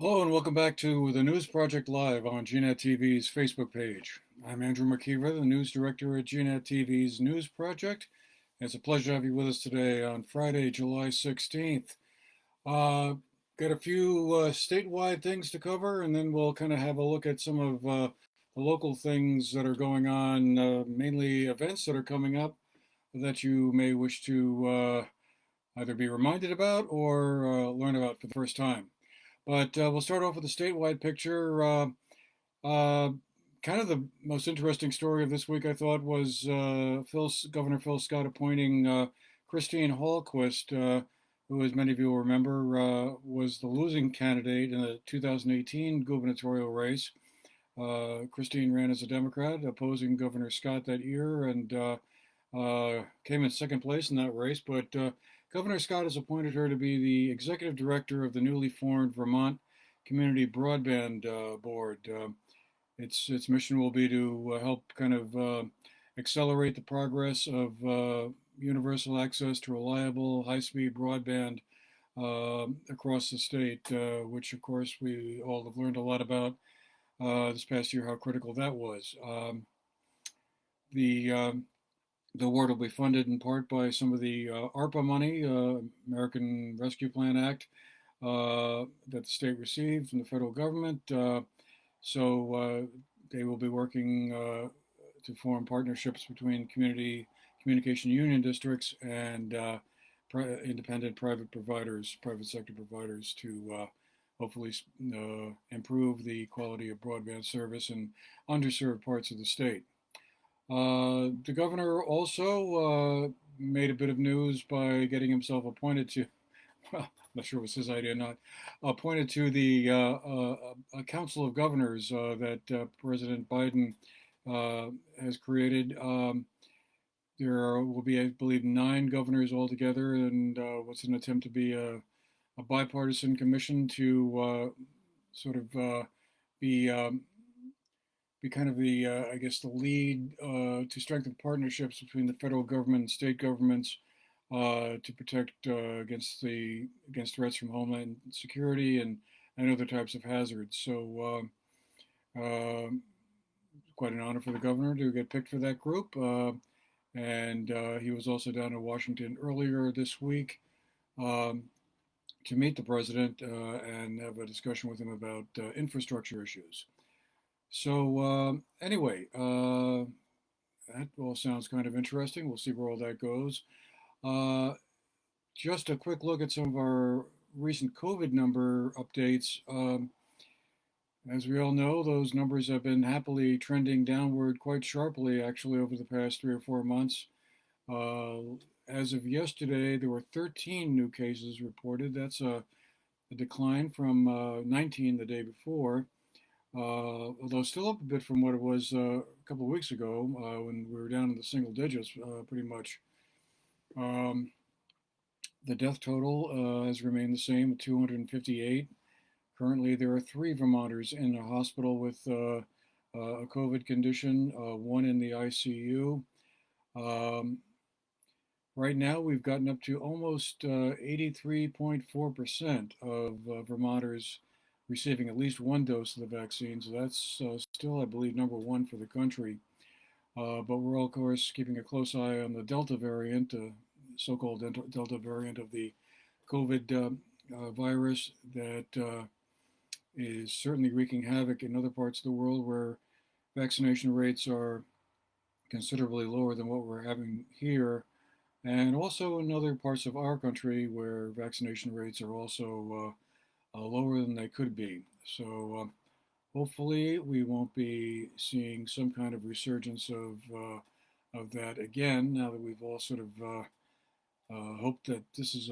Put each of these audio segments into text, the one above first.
Hello and welcome back to the News Project Live on GNAT-TV's Facebook page. I'm Andrew McKeever, the news director at GNAT-TV's News Project. It's a pleasure to have you with us today on Friday, July 16th. Uh, got a few statewide things to cover, and then we'll kind of have a look at some of the local things that are going on, mainly events that are coming up that you may wish to either be reminded about or learn about for the first time. But we'll start off with the statewide picture. Uh, Kind of the most interesting story of this week, I thought, was Governor Phil Scott appointing Christine Hallquist, who, as many of you will remember, was the losing candidate in the 2018 gubernatorial race. Christine ran as a Democrat, opposing Governor Scott that year, and came in second place in that race. But Governor Scott has appointed her to be the executive director of the newly formed Vermont Community Broadband Board. Its mission will be to help kind of accelerate the progress of universal access to reliable, high-speed broadband across the state, which, of course, we all have learned a lot about this past year, how critical that was. The the award will be funded in part by some of the ARPA money, American Rescue Plan Act, that the state received from the federal government. So they will be working to form partnerships between communication union districts and independent private providers, private sector providers, to hopefully improve the quality of broadband service in underserved parts of the state. The governor also made a bit of news by getting himself appointed to, well, I'm not sure it was his idea or not, appointed to the Council of Governors that President Biden has created. There will be, I believe, 9 governors altogether, and what's an attempt to be a bipartisan commission to sort of be be kind of the, I guess, the lead to strengthen partnerships between the federal government and state governments to protect against threats from homeland security and other types of hazards. So, quite an honor for the governor to get picked for that group. And he was also down in Washington earlier this week um, to meet the president and have a discussion with him about infrastructure issues. So anyway, that all sounds kind of interesting. We'll see where all that goes. Uh, just a quick look at some of our recent COVID number updates. As we all know, those numbers have been happily trending downward quite sharply, actually, over the past 3 or 4 months. Uh, as of yesterday, there were 13 new cases reported. That's a decline from 19 the day before. Although still up a bit from what it was a couple of weeks ago when we were down in the single digits, pretty much. Um, the death total has remained the same at 258. Currently, there are 3 Vermonters in a hospital with a COVID condition, 1 in the ICU. Um, right now, we've gotten up to almost 83.4% of Vermonters receiving at least 1 dose of the vaccine. So that's still, I believe, number 1 for the country. But we're all, of course, keeping a close eye on the Delta variant, so-called Delta variant of the COVID virus that is certainly wreaking havoc in other parts of the world where vaccination rates are considerably lower than what we're having here, and also in other parts of our country where vaccination rates are also lower than they could be. So hopefully we won't be seeing some kind of resurgence of that again. Now that we've all sort of hoped that this is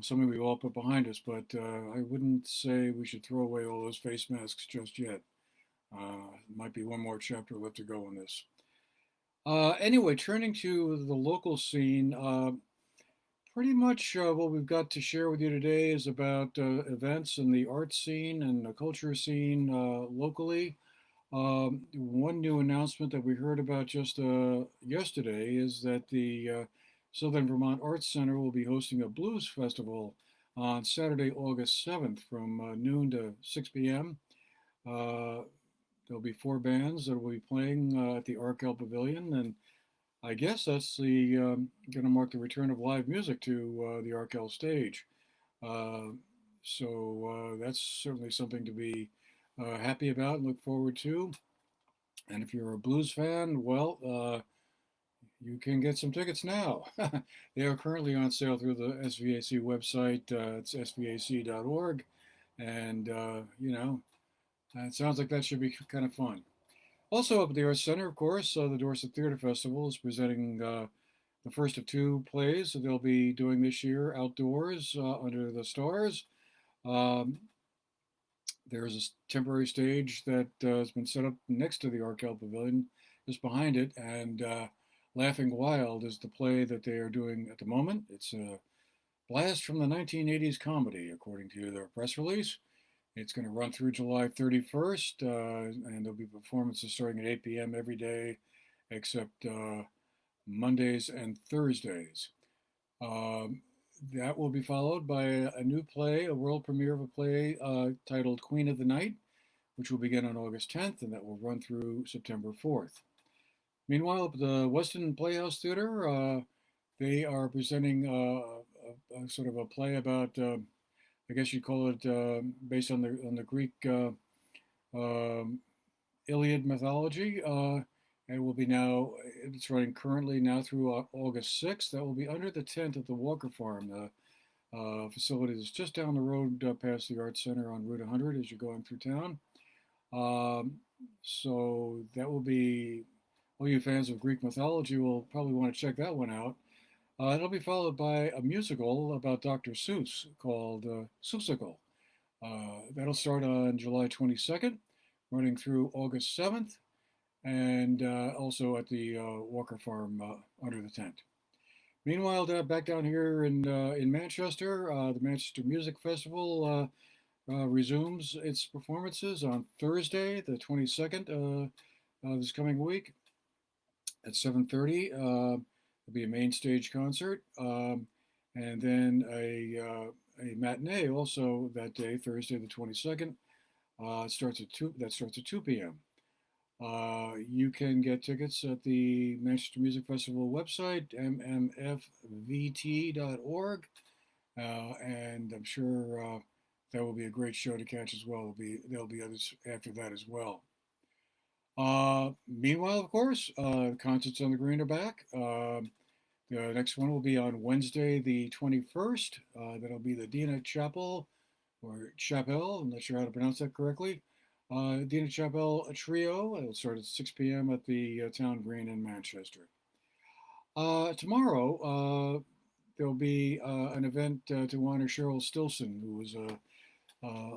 something we all put behind us, but I wouldn't say we should throw away all those face masks just yet. Might be one more chapter left to go on this. Anyway, turning to the local scene, pretty much what we've got to share with you today is about events in the art scene and the culture scene locally. One new announcement that we heard about just yesterday is that the Southern Vermont Arts Center will be hosting a blues festival on Saturday, August 7th from noon to 6 p.m. Uh, there'll be four bands that will be playing at the Arkell Pavilion, and I guess that's the going to mark the return of live music to the Arkell stage. Uh, so that's certainly something to be happy about and look forward to. And if you're a blues fan, well, you can get some tickets now. They are currently on sale through the SVAC website. It's svac.org. And, it sounds like that should be kind of fun. Also, up at the Arts Center, of course, the Dorset Theatre Festival is presenting the first of two plays that they'll be doing this year outdoors under the stars. Um, there's a temporary stage that has been set up next to the Arkell Pavilion, just behind it, and Laughing Wild is the play that they are doing at the moment. It's a blast from the 1980s comedy, according to their press release. It's going to run through July 31st, and there'll be performances starting at 8 p.m. every day except Mondays and Thursdays. Um, that will be followed by a new play, a world premiere of a play titled Queen of the Night, which will begin on August 10th, and that will run through September 4th. Meanwhile, at the Weston Playhouse Theater, they are presenting a sort of a play about, I guess you'd call it, based on the Greek um, Iliad mythology. And will be now, it's running currently now through August 6th. That will be under the tent at the Walker Farm, the facility that's just down the road past the Arts Center on Route 100 as you're going through town. Um, so that will be, all you fans of Greek mythology will probably want to check that one out. It'll be followed by a musical about Dr. Seuss called Seussical. That'll start on July 22nd, running through August 7th, and also at the Walker Farm under the tent. Meanwhile, back down here in Manchester, the Manchester Music Festival resumes its performances on Thursday, the 22nd this coming week at 7:30. There'll be a main stage concert, and then a matinee also that day, Thursday the 22nd. Starts at 2. That starts at 2 p.m. You can get tickets at the Manchester Music Festival website, mmfvt.org, and I'm sure that will be a great show to catch as well. There'll be others after that as well. Meanwhile, of course, concerts on the green are back. The next one will be on Wednesday, the 21st. That'll be the Dina Chapel, or Chapelle, I'm not sure how to pronounce that correctly. Dina Chapelle Trio. It'll start at 6 p.m. at the Town Green in Manchester. Tomorrow, there'll be an event to honor Cheryl Stilson, who was a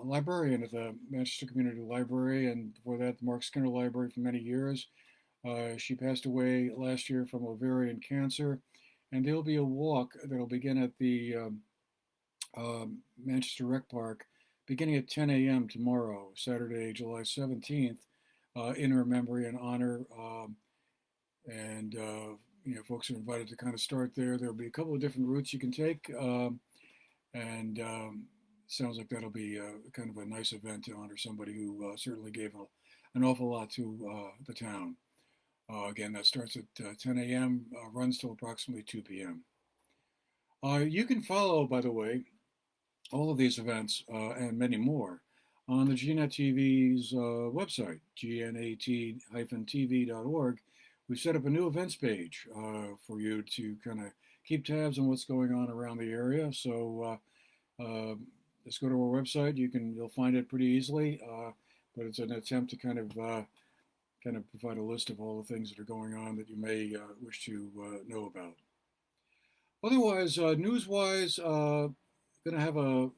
librarian at the Manchester Community Library, and before that, the Mark Skinner Library for many years. She passed away last year from ovarian cancer, and there'll be a walk that'll begin at the Manchester Rec Park beginning at 10 a.m. tomorrow, Saturday, July 17th, in her memory and honor. And folks are invited to kind of start there. There'll be a couple of different routes you can take, and sounds like that'll be kind of a nice event to honor somebody who certainly gave an awful lot to the town. Again, that starts at 10 a.m., runs till approximately 2 p.m. You can follow, by the way, all of these events and many more on the GNAT-TV's website, GNAT-TV.org. We've set up a new events page for you to kind of keep tabs on what's going on around the area. So just go to our website. You'll find it pretty easily, but it's an attempt to kind of provide a list of all the things that are going on that you may wish to know about. Otherwise, news-wise, going to have a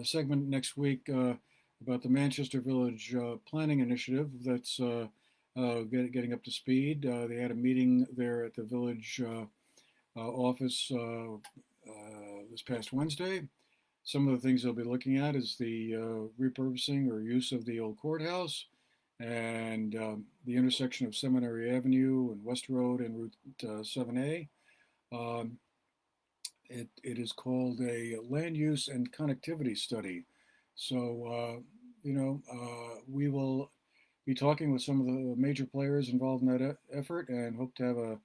segment next week about the Manchester Village Planning Initiative that's getting up to speed. They had a meeting there at the village office this past Wednesday. Some of the things they'll be looking at is the repurposing or use of the old courthouse and the intersection of Seminary Avenue and West Road and Route 7A. It is called a land use and connectivity study. So, we will be talking with some of the major players involved in that effort and hope to have a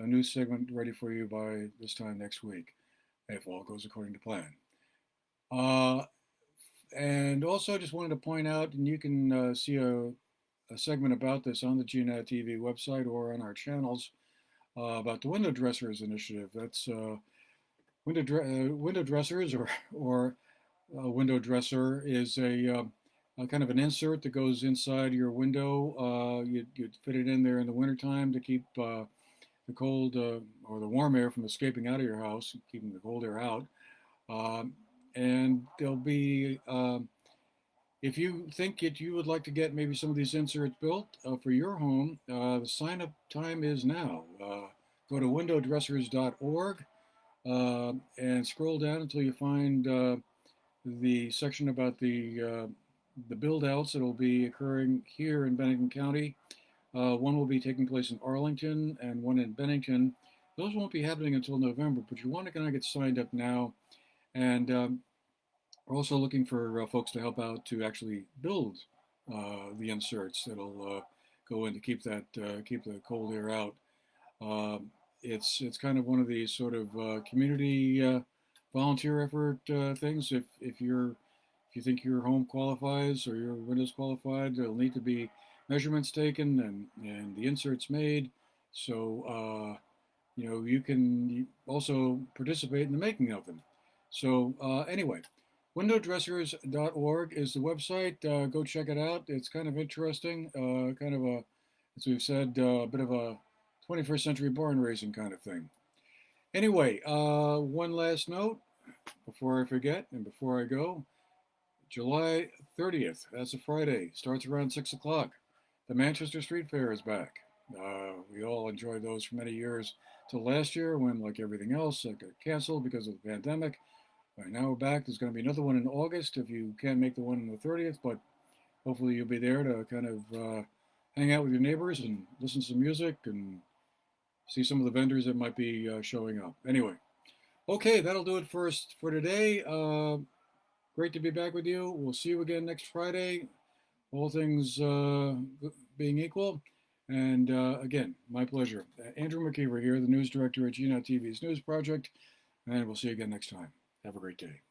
new segment ready for you by this time next week, if all goes according to plan. Uh, and also, I just wanted to point out, and you can see a segment about this on the GNAT-TV website or on our channels about the window dressers initiative. That's window dressers or window dresser is a kind of an insert that goes inside your window. You'd fit it in there in the wintertime to keep the cold or the warm air from escaping out of your house, keeping the cold air out. Um, and there'll be, if you think that you would like to get maybe some of these inserts built for your home, the sign up time is now. Go to windowdressers.org and scroll down until you find the section about the build outs that will be occurring here in Bennington County. One will be taking place in Arlington and one in Bennington. Those won't be happening until November, but you want to kind of get signed up now. And we're also looking for folks to help out to actually build the inserts that'll go in to keep the cold air out. It's kind of one of these sort of community volunteer effort things. If you think your home qualifies or your windows qualified, there'll need to be measurements taken and the inserts made. So you can also participate in the making of them. So anyway, windowdressers.org is the website. Go check it out. It's kind of interesting. Kind of a, as we've said, a bit of a 21st century barn raising kind of thing. Anyway, one last note before I forget and before I go. July 30th, that's a Friday, starts around 6 o'clock. The Manchester Street Fair is back. We all enjoyed those for many years till last year when, like everything else, it got canceled because of the pandemic. Right now we're back. There's going to be another one in August if you can't make the one on the 30th, but hopefully you'll be there to kind of hang out with your neighbors and listen to some music and see some of the vendors that might be showing up. Anyway, okay, that'll do it for us for today. Great to be back with you. We'll see you again next Friday, all things being equal. And again, my pleasure. Andrew McKeever here, the news director at GNAT TV's News Project, and we'll see you again next time. Have a great day.